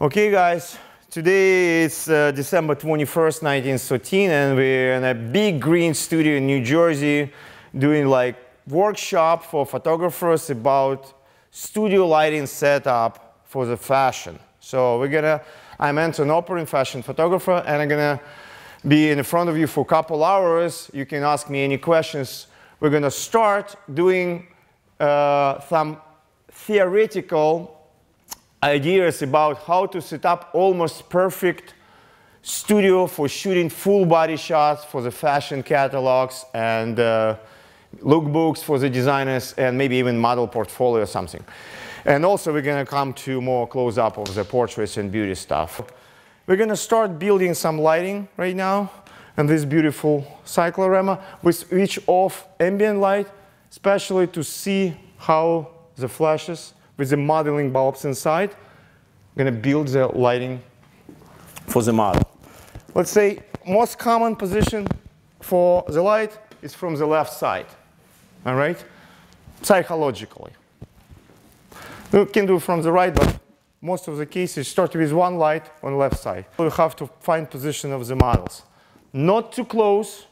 Okay, guys, today it's December 21st, 1913, and we're in a big green studio in New Jersey doing like workshop for photographers about studio lighting setup for the fashion. So I'm Anton, Oparin, fashion photographer, and I'm gonna be in front of you for a couple hours. You can ask me any questions. We're gonna start doing some theoretical ideas about how to set up almost perfect studio for shooting full body shots for the fashion catalogs and lookbooks for the designers, and maybe even model portfolio or something. And also we're going to come to more close-up of the portraits and beauty stuff. We're going to start building some lighting right now and this beautiful cyclorama with switch off ambient light, especially to see how the flashes with the modeling bulbs inside. I'm going to build the lighting for the model. Let's say most common position for the light is from the left side. All right? Psychologically. You can do from the right, but most of the cases start with one light on the left side. You have to find position of the models. Not too close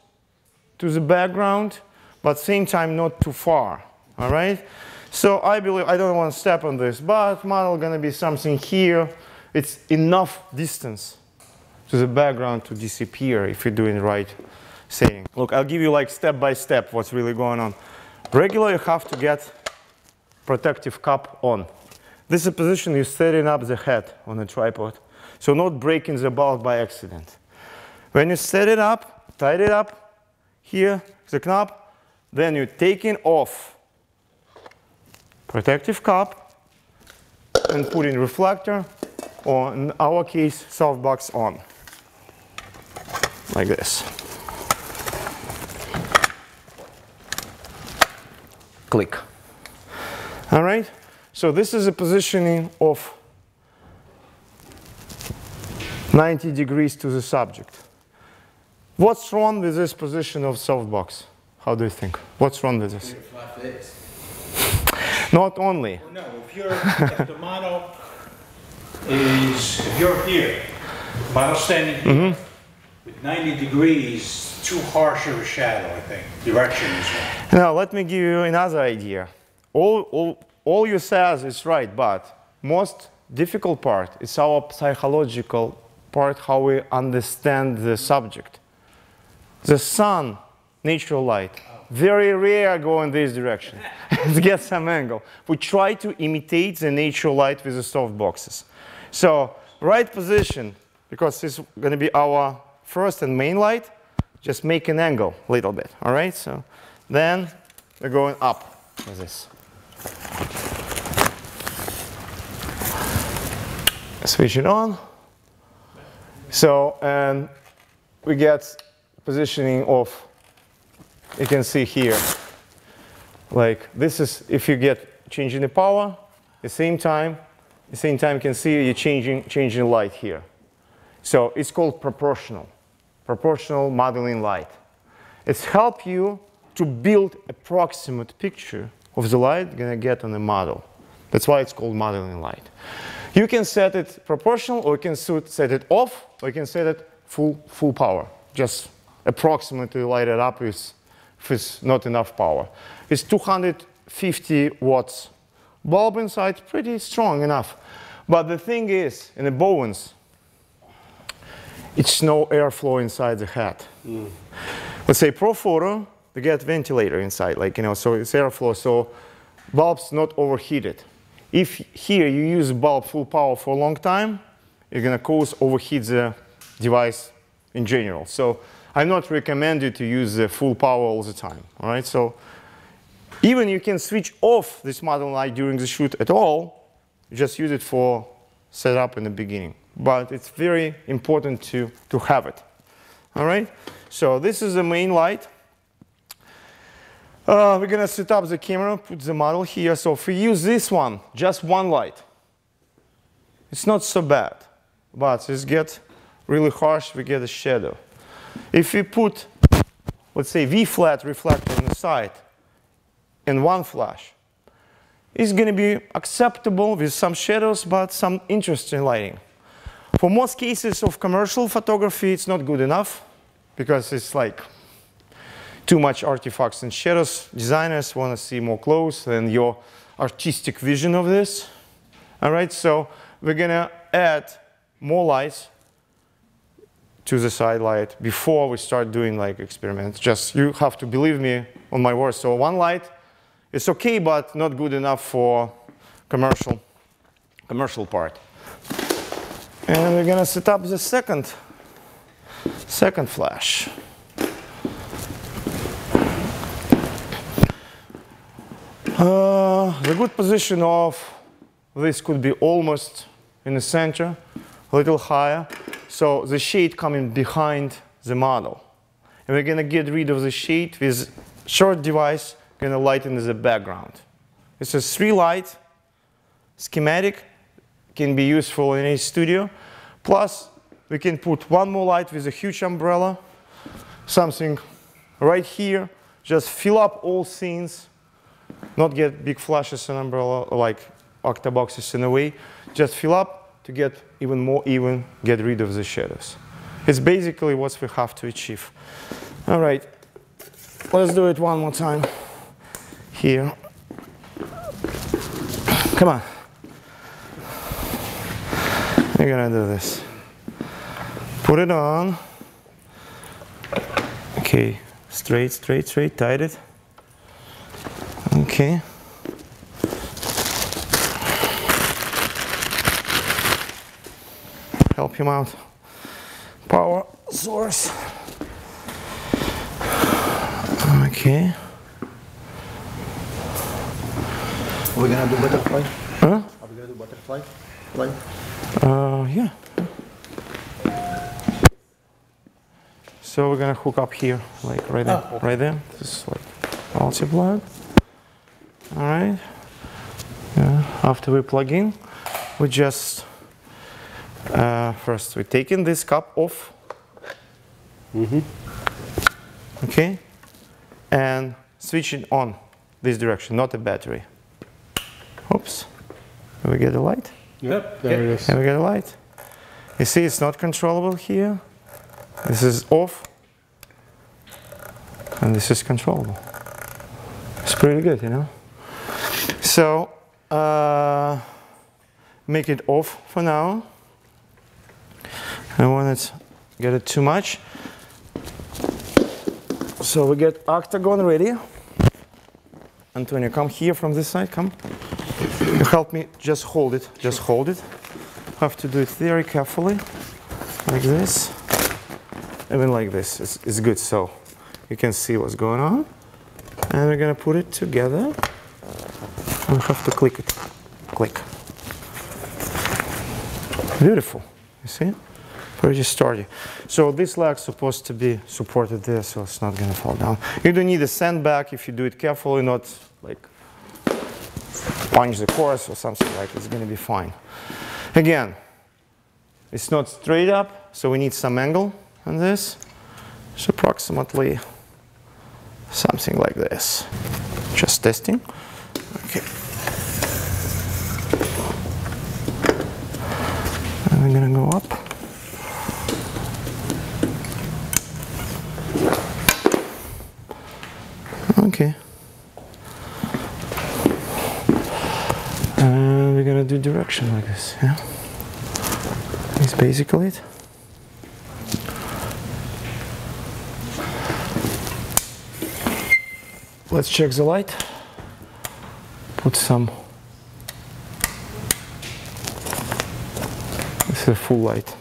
to the background, but same time not too far. All right? So I believe, I don't want to step on this, but model going to be something here. It's enough distance to the background to disappear if you're doing the right setting. Look, I'll give you like step by step what's really going on. Regularly, you have to get protective cap on. This is a position you're setting up the head on a tripod, so not breaking the bulb by accident. When you set it up, tight it up, here, the knob, then you're taking off protective cap and putting reflector, or in our case, softbox on, like this. Click. All right? So this is a positioning of 90 degrees to the subject. What's wrong with this position of softbox? How do you think? What's wrong with this? Not only. Well, no, if the model is, if you're here, model standing here, with 90 degrees, too harsh of a shadow, I think. Direction is wrong. Now, let me give you another idea. All you says is right, but most difficult part is our psychological part, how we understand the subject. The sun, natural light, very rare go in this direction to get some angle. We try to imitate the natural light with the soft boxes. So right position, because this is going to be our first and main light, just make an angle a little bit, all right? So then we're going up with this. Switch it on. So, and we get positioning of, you can see here, like this is, if you get changing the power, at the same time you can see you're changing light here. So it's called proportional modeling light. It's help you to build approximate picture of the light you're gonna get on the model. That's why it's called modeling light. You can set it proportional, or you can set it off, or you can set it full power. Just approximately light it up with if it's not enough power. It's 250 watts bulb inside, pretty strong enough. But the thing is, in the Bowens, it's no airflow inside the head. Let's say Pro Photo, they get ventilator inside, like, you know, so it's airflow, so bulb's not overheated. If here you use bulb full power for a long time, you're gonna cause overheat the device in general. So I'm not recommended to use the full power all the time, all right? So even you can switch off this model light during the shoot at all, you just use it for setup in the beginning. But it's very important to have it, all right? So this is the main light. We're gonna set up the camera, put the model here. So if we use this one, just one light, it's not so bad, but it gets really harsh, we get a shadow. If we put, let's say, V-flat reflector on the side and one flash, it's going to be acceptable with some shadows, but some interesting lighting. For most cases of commercial photography, it's not good enough because it's like too much artifacts and shadows. Designers want to see more close and your artistic vision of this. All right, so we're gonna add more lights to the side light before we start doing like experiments. Just you have to believe me on my word. So one light is okay, but not good enough for commercial part. And we're gonna set up the second flash. The good position of this could be almost in the center, a little higher. So the shade coming behind the model. And we're gonna get rid of the shade with short device, gonna lighten the background. It's a 3-light schematic, can be useful in a studio. Plus, we can put one more light with a huge umbrella, something right here, just fill up all scenes, not get big flashes and umbrella like octaboxes in a way, just fill up to get even more even, get rid of the shadows. It's basically what we have to achieve. All right, let's do it one more time here. Come on. We're gonna do this. Put it on. Okay, straight, tight it. Okay. Help him out. Power source. Okay. Are we gonna do butterfly? Huh? Are we gonna do butterfly? Like? Yeah. So we're gonna hook up here, like right there, okay. right there. This is like multi-plug. All right. Yeah. After we plug in, we just first we're taking this cap off. Okay, and switch it on this direction, not a battery. Oops. Do we get a light? Yep, there it is. And we get a light. You see, it's not controllable here. This is off, and this is controllable. It's pretty good, you know. So make it off for now. I don't want to get it too much. So we get octagon ready. Antonio, come here from this side, come. You help me, just hold it, just hold it. Have to do it very carefully, like this. Even like this, it's good so you can see what's going on. And we're gonna put it together. We have to click it, click. Beautiful, you see? Pretty sturdy. So this leg's supposed to be supported there, so it's not gonna fall down. You don't need a sandbag if you do it carefully, not like punch the course or something like that. It's gonna be fine. Again, it's not straight up, so we need some angle on this. It's approximately something like this. Just testing. Okay. And we're gonna go up. Okay. And we're gonna do direction like this, yeah? That's basically it. Let's check the light. Put some. This is a full light.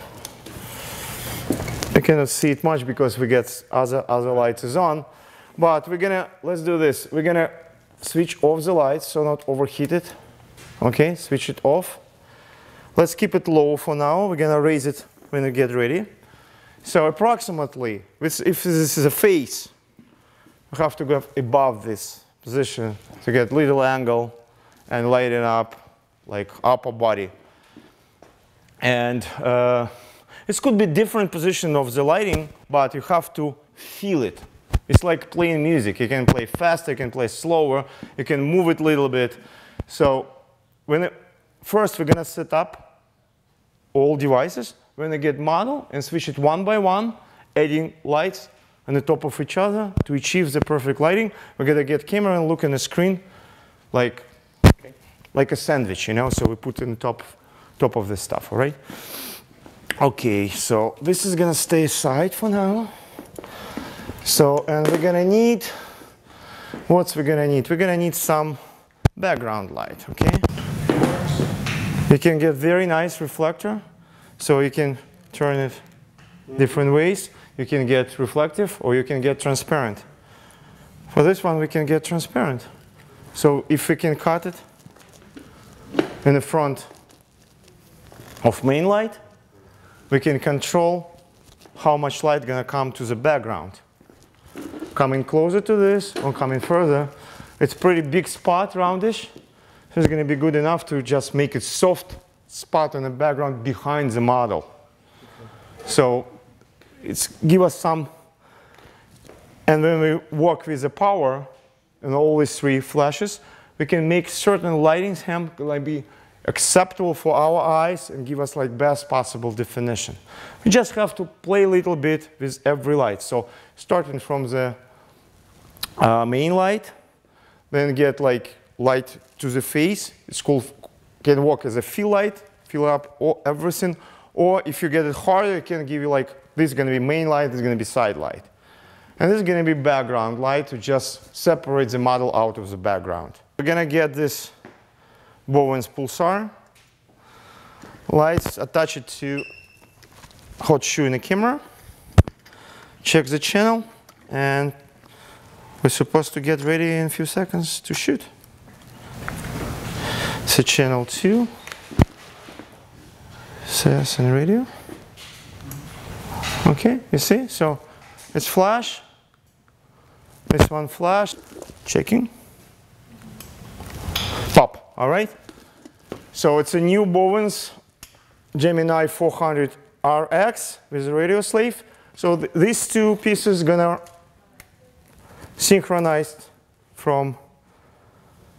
I cannot see it much because we get other lights is on. But let's do this. We're gonna switch off the lights so not overheat it. Okay, switch it off. Let's keep it low for now. We're gonna raise it when we get ready. So approximately, if this is a face, we have to go above this position to get little angle and lighten up like upper body. And it could be different position of the lighting, but you have to feel it. It's like playing music. You can play faster, you can play slower, you can move it a little bit. So first we're gonna set up all devices. We're going to get model and switch it one by one, adding lights on the top of each other to achieve the perfect lighting. We're going to get camera and look on the screen like a sandwich, you know, so we put in the top of this stuff, all right? Okay, so this is going to stay aside for now. So, and we're going to need, what's we're going to need? We're going to need some background light, okay? You can get very nice reflector, so you can turn it different ways. You can get reflective or you can get transparent. For this one, we can get transparent. So if we can cut it in the front of main light, we can control how much light gonna come to the background. Coming closer to this or coming further, it's pretty big spot, roundish. So it's gonna be good enough to just make it soft spot on the background behind the model. So it's give us some, and when we work with the power and all these three flashes, we can make certain lighting scheme like be acceptable for our eyes and give us like best possible definition. We just have to play a little bit with every light. So starting from the main light, then get like light to the face. It's called, can work as a fill light, fill up all, everything. Or if you get it harder, it can give you like, this is going to be main light, this is going to be side light. And this is going to be background light to just separate the model out of the background. We're going to get this Bowens Pulsar lights, attach it to hot shoe in the camera, check the channel, and we're supposed to get ready in a few seconds to shoot. So channel 2, CS and radio. Okay, you see? So it's flash. This one flash. Checking. Pop. All right. So it's a new Bowens Gemini 400 RX with a radio slave. So these two pieces gonna synchronize from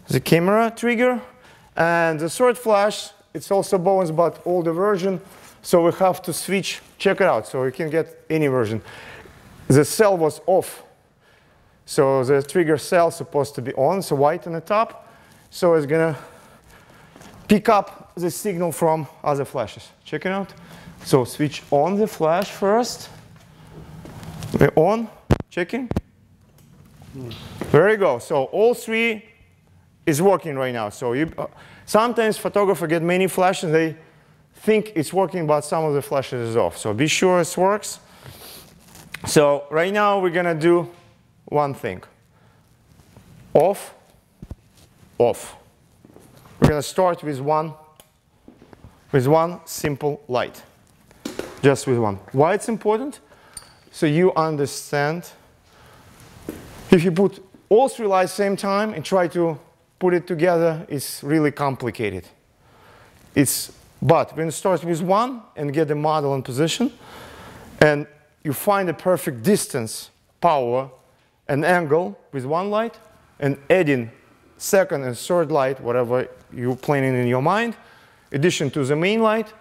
the camera trigger, and the third flash, it's also Bowens but older version. So we have to switch. Check it out. So you can get any version. The cell was off. So the trigger cell supposed to be on, so white on the top. So it's gonna pick up the signal from other flashes. Check it out. So switch on the flash first. We're on, checking. There you go. So all three is working right now. So you, sometimes photographers get many flashes, they think it's working, but some of the flashes is off. So be sure it works. So right now we're gonna do one thing. Off, off. We're gonna start with one simple light. Just with one. Why it's important? So you understand. If you put all three lights same time and try to put it together, it's really complicated. But when you start with one and get the model in position, and you find the perfect distance, power, and angle with one light, and adding second and third light, whatever you're planning in your mind, addition to the main light,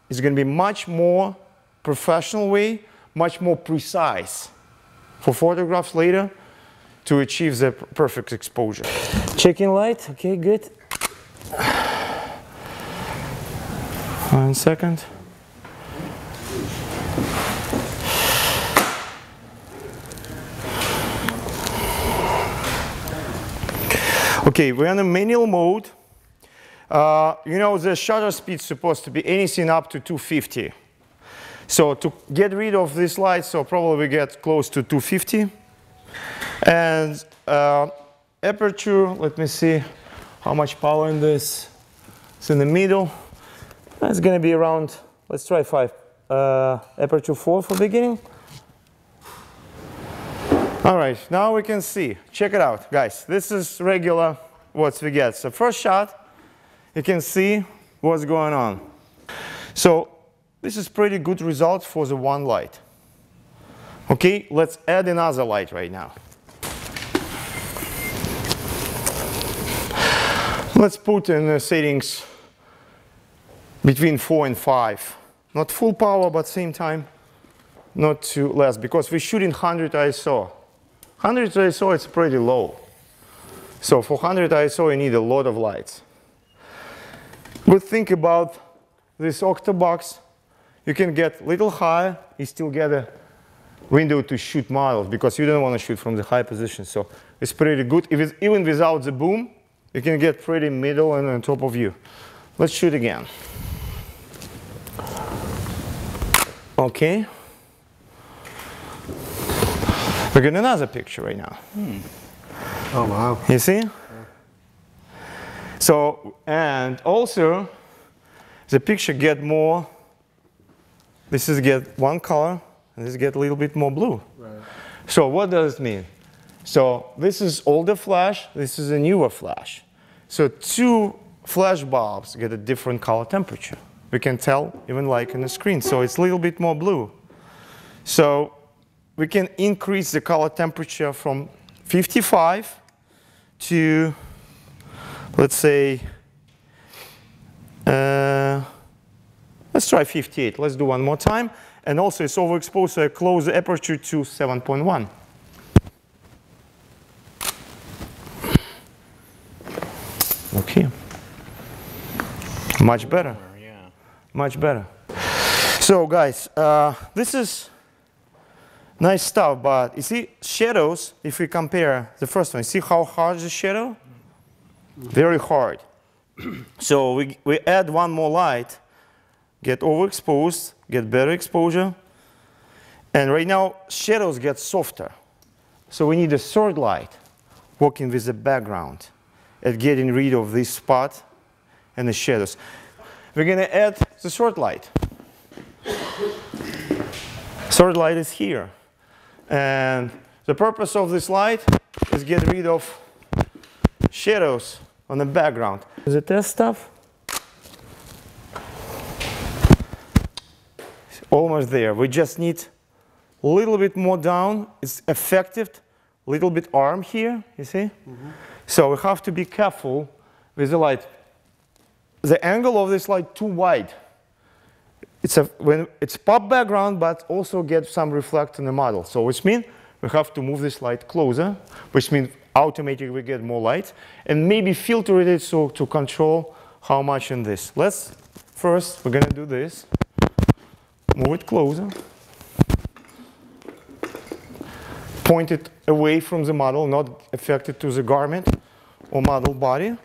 is going to be much more professional way, much more precise for photographs later to achieve the perfect exposure. Checking light, okay, good. 1 second. Okay, we're in a manual mode. You know, the shutter speed is supposed to be anything up to 250. So to get rid of this light, so probably we get close to 250. And aperture, let me see how much power in this. It's in the middle. It's going to be around, let's try 5. Aperture 4 for beginning. All right, now we can see. Check it out, guys. This is regular what we get. So first shot, you can see what's going on. So this is pretty good result for the one light. Okay, let's add another light right now. Let's put in the settings between 4 and 5. Not full power, but same time, not too less, because we're shooting 100 ISO. 100 ISO, it's pretty low. So for 100 ISO, you need a lot of lights. But think about this octobox. You can get a little higher, you still get a window to shoot models, because you don't want to shoot from the high position. So it's pretty good. Even without the boom, you can get pretty middle and on top of you. Let's shoot again. Okay. We got another picture right now. Oh, wow. You see? Yeah. So, and also, the picture get more, this is get one color, and this get a little bit more blue. Right. So what does it mean? So this is older flash, this is a newer flash. So two flash bulbs get a different color temperature. We can tell even like on the screen. So it's a little bit more blue. So we can increase the color temperature from 55 to, let's say, let's try 58. Let's do one more time. And also it's overexposed, so I close the aperture to 7.1. Okay. Much better. Yeah. Much better. So guys, this is nice stuff, but you see shadows, if we compare the first one, see how hard is the shadow? Very hard. So we add one more light, get overexposed, get better exposure. And right now, shadows get softer. So we need a third light working with the background and getting rid of this spot and the shadows. We're going to add the third light. Third light is here. And the purpose of this light is get rid of shadows on the background. The test stuff. Almost there. We just need a little bit more down. It's effective. A little bit arm here, you see? So we have to be careful with the light. The angle of this light too wide. When it's pop background, but also get some reflect in the model. So which means we have to move this light closer, which means automatically we get more light, and maybe filter it so to control how much in this. Let's first, we're gonna do this. Move it closer. Point it away from the model, not affected to the garment or model body.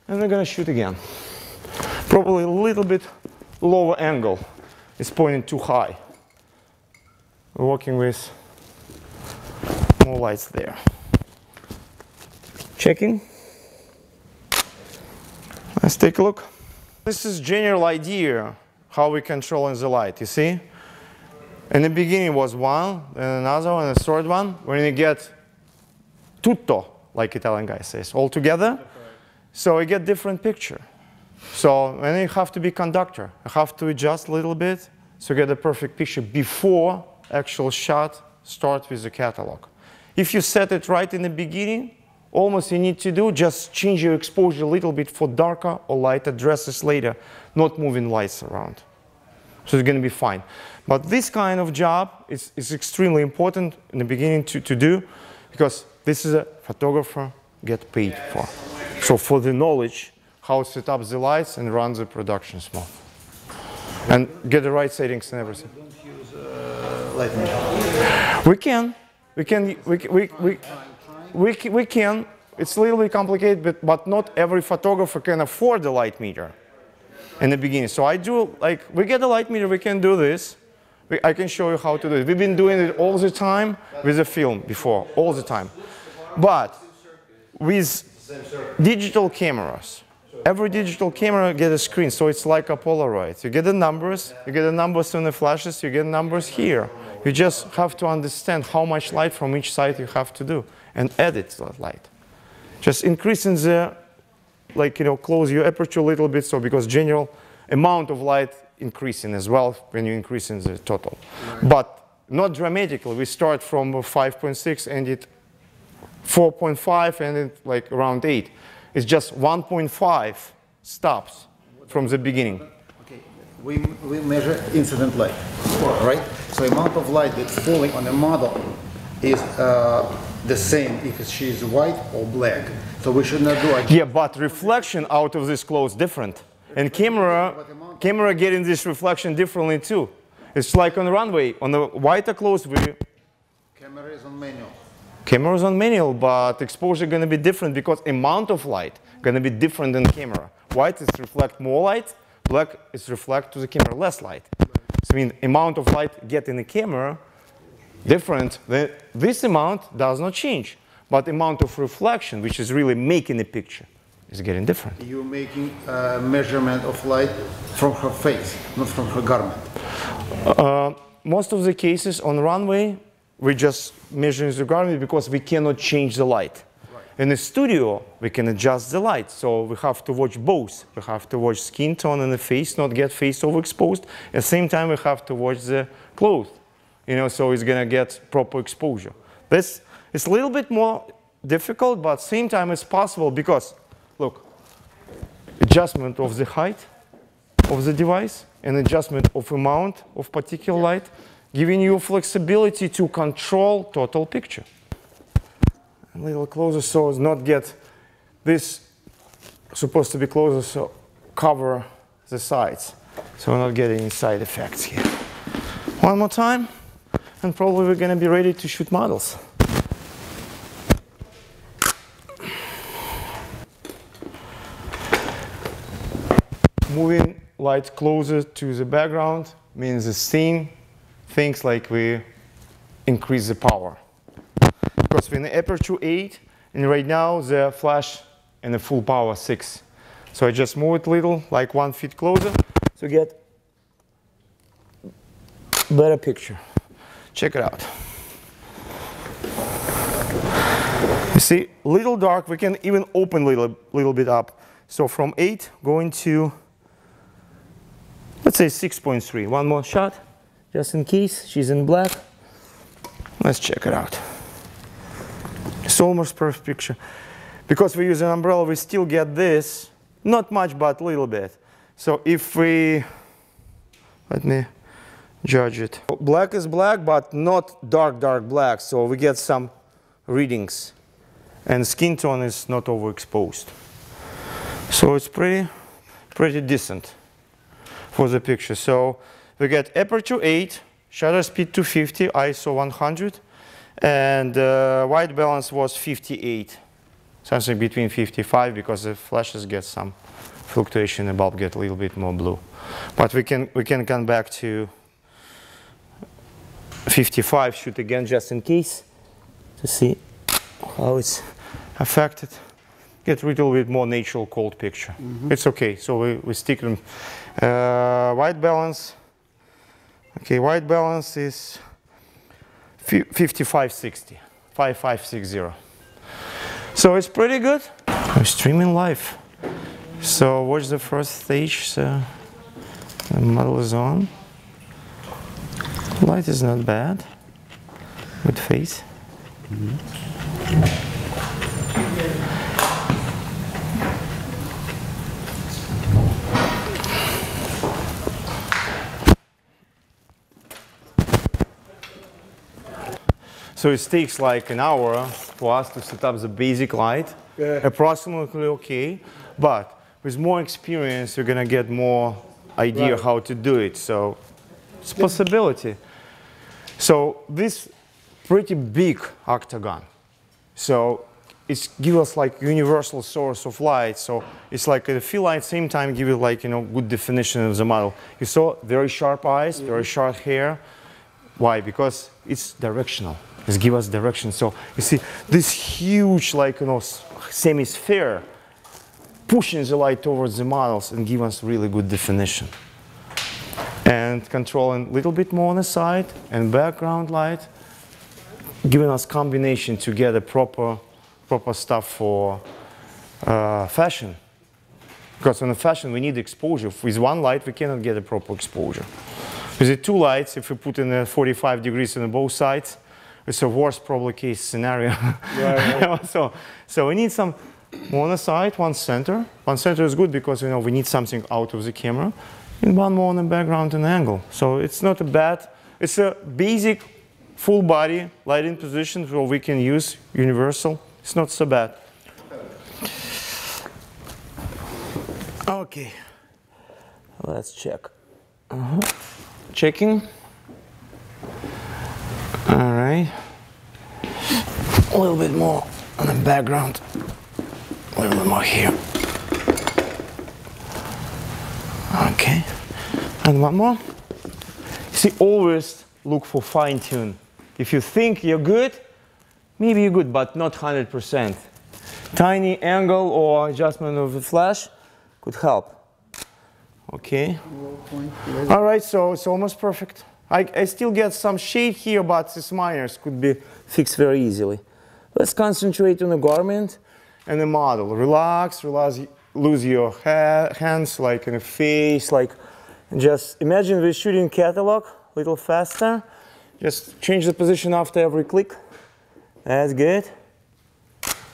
And we're gonna shoot again. Probably a little bit lower angle. It's pointing too high. We're working with more lights there. Checking. Let's take a look. This is general idea how we control in the light, you see? In the beginning was one, then another one, and a third one. When you get tutto, like Italian guy says, all together, so you get different picture. So then you have to be conductor. You have to adjust a little bit to get a perfect picture before actual shot starts with the catalog. If you set it right in the beginning, almost you need to do just change your exposure a little bit for darker or lighter dresses later, not moving lights around. So it's going to be fine. But this kind of job is extremely important in the beginning to do, because this is a photographer get paid for. So for the knowledge, how to set up the lights and run the production smooth. And get the right settings and everything. Don't use light meter. We can. It's a little bit complicated, but not every photographer can afford the light meter in the beginning. So I do, like, we get a light meter, we can do this. I can show you how to do it. We've been doing it all the time with the film before, all the time. But with digital cameras, every digital camera gets a screen, so it's like a Polaroid. You get the numbers on the flashes, you get numbers here. You just have to understand how much light from each side you have to do and edit that light. Just increasing the, like, close your aperture a little bit, so because general amount of light increasing as well when you're increasing the total. Right. But not dramatically. We start from 5.6 and it 4.5 and it like around 8. It's just 1.5 stops from the beginning. Okay, we measure incident light, right? So the amount of light that's falling on the model is the same if she's white or black. So we should not do a... Yeah, but reflection out of this clothes different. And camera getting this reflection differently too. It's like on the runway. On the whiter clothes, Camera is on manual. Camera is on manual, but exposure going to be different because amount of light going to be different than camera. White is reflect more light, black is reflect to the camera less light. So I mean, amount of light get in the camera different. This amount does not change, but amount of reflection, which is really making the picture, is getting different. You're making a measurement of light from her face, not from her garment. Most of the cases on runway, we just measure the garment because we cannot change the light. Right. In the studio, we can adjust the light, so we have to watch both. We have to watch skin tone and the face, not get face overexposed. At the same time, we have to watch the clothes, you know, so it's gonna get proper exposure. This is a little bit more difficult, but at the same time it's possible because, look, adjustment of the height of the device and adjustment of amount of particular light, giving you flexibility to control total picture. A little closer so as not get this supposed to be closer, so cover the sides. So we're not getting any side effects here. One more time, and probably we're going to be ready to shoot models. Moving light closer to the background means the same things like we increase the power. Because we're in the aperture 8, and right now the flash and the full power 6. So I just move it a little, like 1 foot closer, to get better picture. Check it out. You see, little dark, we can even open little bit up. So from 8 going to, let's say 6.3. One more shot, just in case she's in black. Let's check it out. It's almost perfect picture. Because we use an umbrella, we still get this, not much, but a little bit. So if we, let me judge it. Black is black, but not dark, dark black. So we get some readings. And skin tone is not overexposed. So it's pretty decent for the picture. So we get aperture 8, shutter speed 250, ISO 100, and white balance was 58, something between 55 because the flashes get some fluctuation, the bulb get a little bit more blue. But we can come back to 55, shoot again just in case to see how it's affected. Get a little bit more natural cold picture. It's okay, so we stick them. White balance, okay, white balance is 5560, 5560. So it's pretty good. We're streaming live. So watch the first stage. So the model is on. Light is not bad. Good face. So it takes like an hour for us to set up the basic light, approximately okay, but with more experience you're gonna get more idea how to do it, so it's a possibility. So this pretty big octagon, so it gives us like universal source of light, so it's like a fill light, same time give it like, you know, good definition of the model. You saw very sharp eyes, very sharp hair. Why? Because it's directional. It gives us direction. So you see this huge, like, you know, semi-sphere pushing the light towards the models and give us really good definition. And controlling a little bit more on the side and background light, giving us combination to get a proper stuff for fashion. Because on the fashion we need exposure. With one light we cannot get a proper exposure. With the two lights, if we put in 45 degrees on both sides, it's a worst probably case scenario. So we need some more on the side, one center. One center is good because, you know, we need something out of the camera. And one more on the background and angle. So it's not a bad, it's a basic full body lighting position where we can use universal. It's not so bad. Okay, let's check. Checking. All right. A little bit more on the background. A little bit more here. Okay. And one more. See, always look for fine tune. If you think you're good, maybe you're good, but not 100%. Tiny angle or adjustment of the flash could help. Okay. All right, so it's almost perfect. I still get some shade here, but these minors could be fixed very easily. Let's concentrate on the garment and the model. Relax, relax, lose your hands, like in the face, like, and just imagine we're shooting catalog a little faster. Just change the position after every click. That's good.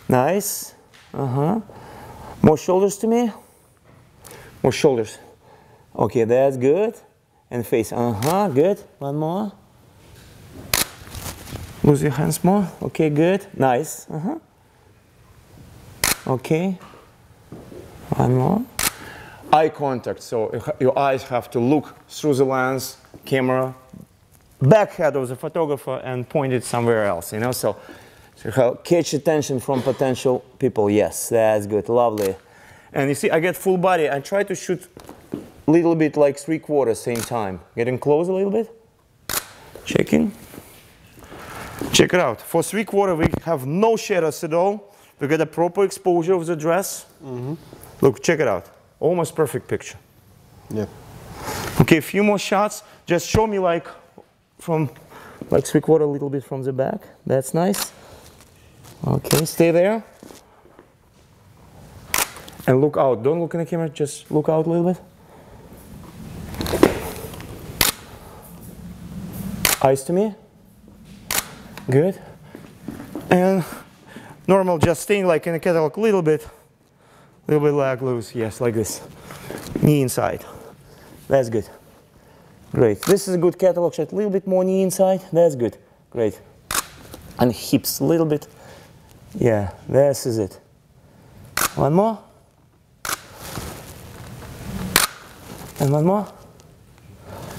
Nice. More shoulders to me. More shoulders. Okay, that's good. And face. Good. One more. Lose your hands more. Okay, good. Nice. Okay. One more. Eye contact. So your eyes have to look through the lens, camera, back head of the photographer, and point it somewhere else. You know, so catch attention from potential people. Yes, that's good. Lovely. And you see, I get full body. I try to shoot a little bit like 3/4 same time. Getting close a little bit. Checking. Check it out. For 3/4, we have no shadows at all. We get a proper exposure of the dress. Look, check it out. Almost perfect picture. Yeah. Okay, a few more shots. Just show me like from like 3/4 a little bit from the back. That's nice. Okay, stay there. And look out. Don't look in the camera, just look out a little bit. Eyes to me. Good. And normal, just staying like in the catalog a little bit leg loose. Yes, like this. Knee inside. That's good. Great. This is a good catalog shot. A little bit more knee inside. That's good. Great. And hips a little bit. Yeah, this is it. One more. And one more.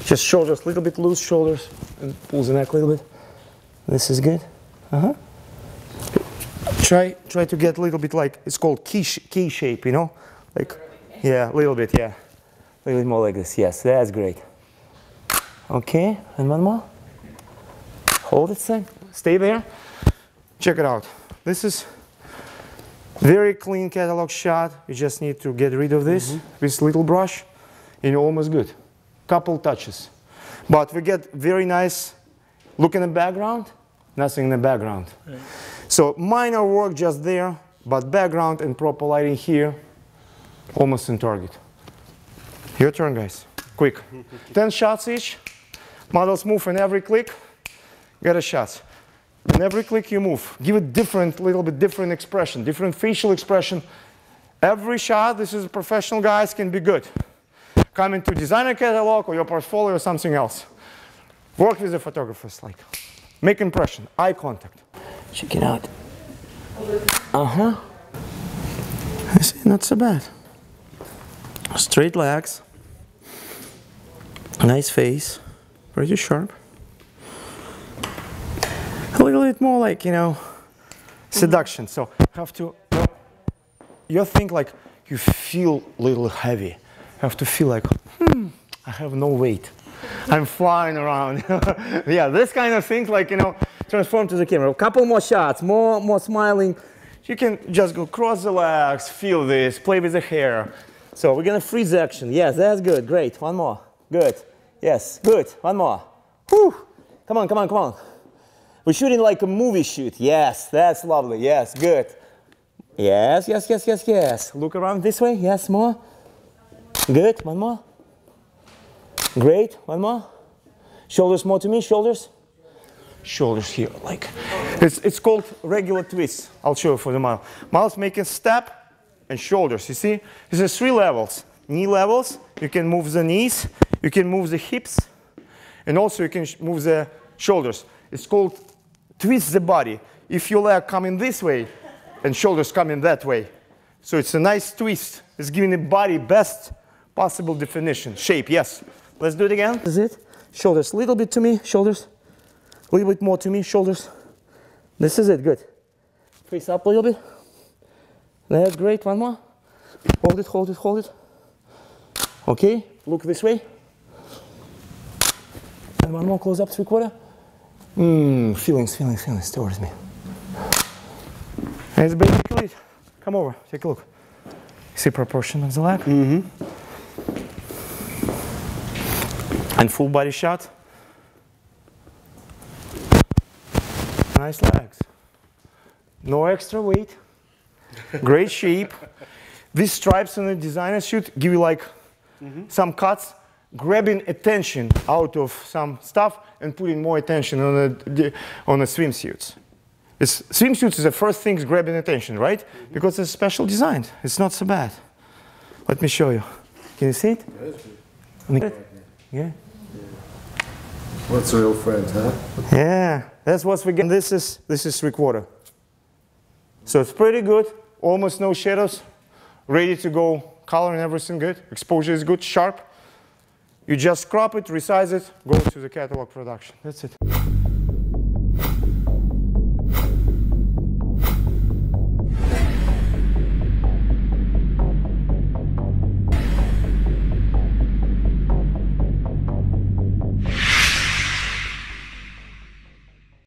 Just shoulders, a little bit loose shoulders, and pull the neck a little bit. This is good. Try to get a little bit like, it's called key shape, you know? Like, yeah, a little bit, yeah. A little bit more like this, yes, that's great. Okay, and one more. Hold it, stay there. Check it out. This is very clean catalog shot. You just need to get rid of this with little brush, and you're almost good. Couple touches. But we get very nice look in the background, nothing in the background. Right. So minor work just there, but background and proper lighting here, almost in target. Your turn, guys. Quick. 10 shots each. Models move in every click. Get a shot. In every click you move. Give it different, little bit different expression, different facial expression. Every shot, this is professional guys, can be good. Come into designer catalog or your portfolio or something else. Work with the photographers, like make impression, eye contact. Check it out. I see, not so bad. Straight legs, nice face, pretty sharp. A little bit more like, you know, seduction. So have to, you think like you feel a little heavy. Have to feel like, I have no weight. I'm flying around. Yeah, this kind of things, like, you know, transform to the camera. A couple more shots, more smiling. You can just go cross the legs, feel this, play with the hair. So we're gonna freeze action. Yes, that's good, great. One more, good. Yes, good, one more. Whew. Come on, come on, come on. We're shooting like a movie shoot. Yes, that's lovely, yes, good. Yes, yes, yes, yes, yes. Look around this way, yes, more. Good, one more. Great, one more. Shoulders more to me, shoulders. Shoulders here, like, it's called regular twist. I'll show you for the model. Models make a step and shoulders, you see? This is 3 levels. Knee levels, you can move the knees, you can move the hips, and also you can move the shoulders. It's called twist the body. If your leg coming this way and shoulders coming that way. So it's a nice twist. It's giving the body best possible definition. Shape, yes. Let's do it again. This is it. Shoulders, a little bit to me, shoulders. A little bit more to me, shoulders. This is it, good. Face up a little bit. That's great, one more. Hold it, hold it, hold it. Okay, look this way. And one more, close up, 3/4. Feelings towards me. That's basically it. Come over, take a look. See proportion of the leg? And full body shot. Nice legs. No extra weight. Great shape. These stripes on the designer suit give you like some cuts, grabbing attention out of some stuff and putting more attention on the swimsuits. Swimsuits is the first things grabbing attention, right? Because it's special designed. It's not so bad. Let me show you. Can you see it? Yeah. What's a real friend, huh? Yeah, that's what we get. This is 3/4. So it's pretty good. Almost no shadows. Ready to go. Color and everything good. Exposure is good, sharp. You just crop it, resize it, go to the catalog production. That's it.